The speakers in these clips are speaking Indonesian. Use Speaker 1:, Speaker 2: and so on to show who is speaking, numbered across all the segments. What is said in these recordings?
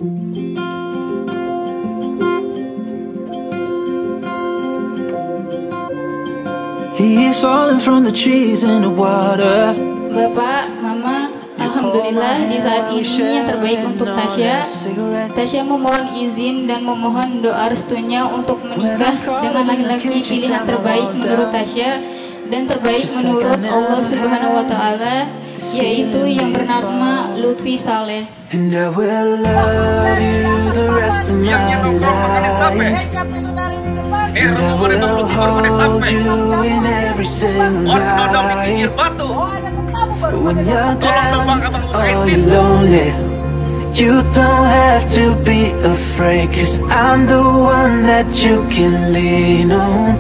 Speaker 1: He's falling from the trees in the water.
Speaker 2: Bapak, Mama, alhamdulillah di saat ini yang terbaik untuk Tasya. Tasya memohon izin dan memohon doa restunya untuk menikah dengan laki-laki pilihan terbaik menurut Tasya dan terbaik menurut Allah Subhanahu wa taala, yaitu yang bernama Lutfi Saleh.
Speaker 1: And I will love you the rest of my life. And I will hold you in every single night. When you're down or you're lonely, you don't have to be afraid, 'cause I'm the one that you can lean on.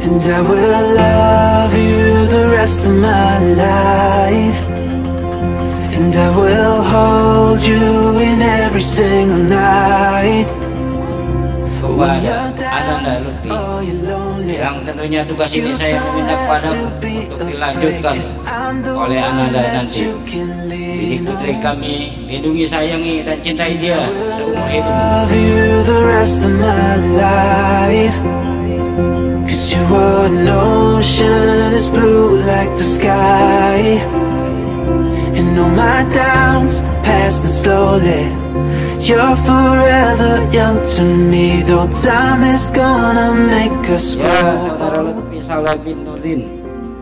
Speaker 1: And I will love you the rest of my life. And I will hold you in every single night.
Speaker 3: Kepada Ananda Lutfi, yang tentunya tugas ini saya meminta kepadamu untuk dilanjutkan oleh Ananda nanti. Didik putri kami, lindungi, sayangi, dan cintai dia seumur hidupmu.
Speaker 1: Your ocean is blue like the sky, and all my downs passing slowly. You're forever young to me, though time is gonna make us grow.
Speaker 3: Ya, saudara Lutfi Saleh bin Nurdin,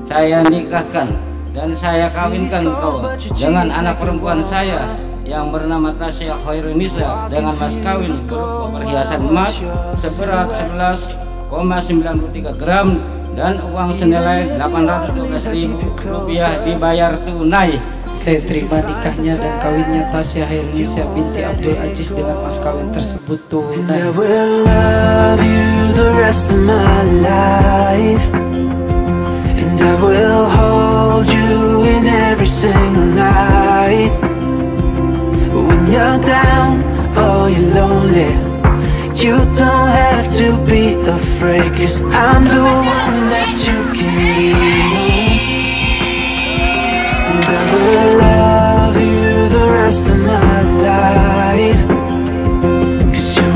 Speaker 3: saya nikahkan dan saya kawinkan kau dengan anak perempuan saya yang bernama Tasya Khairunisa dengan mas kawin berupa perhiasan emas seberat 11,93 gram dan uang senilai Rp812.000 dibayar tunai.
Speaker 4: Saya terima nikahnya dan kawinnya Tasya Khairunisa binti Abdul Aziz dengan mas kawin tersebut tunai.
Speaker 1: I will love you the rest of my life, and I will hold you in every single night. When you're down or you're lonely, you don't have to be afraid, 'cause I'm the one that you can lean on. And I will love you the rest of my life, 'cause your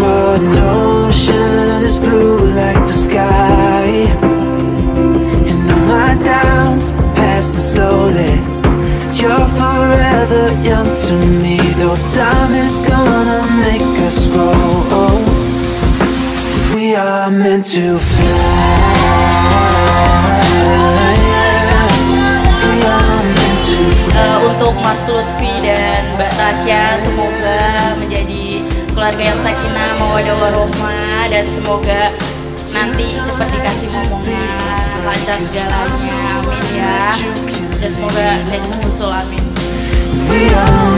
Speaker 1: ocean is blue like the sky, and all my downs passing slowly. You're forever young to me, though time is gonna make us grow. We are meant to fly. We are meant to fly.
Speaker 5: Untuk Mas Lutfi dan Mbak Tasya, semoga menjadi keluarga yang sakinah mawaddah warohmah, dan semoga nanti cepat dikasih momongan, lancar segalanya, amin ya. Dan semoga saya cepat usul, amin.
Speaker 1: We are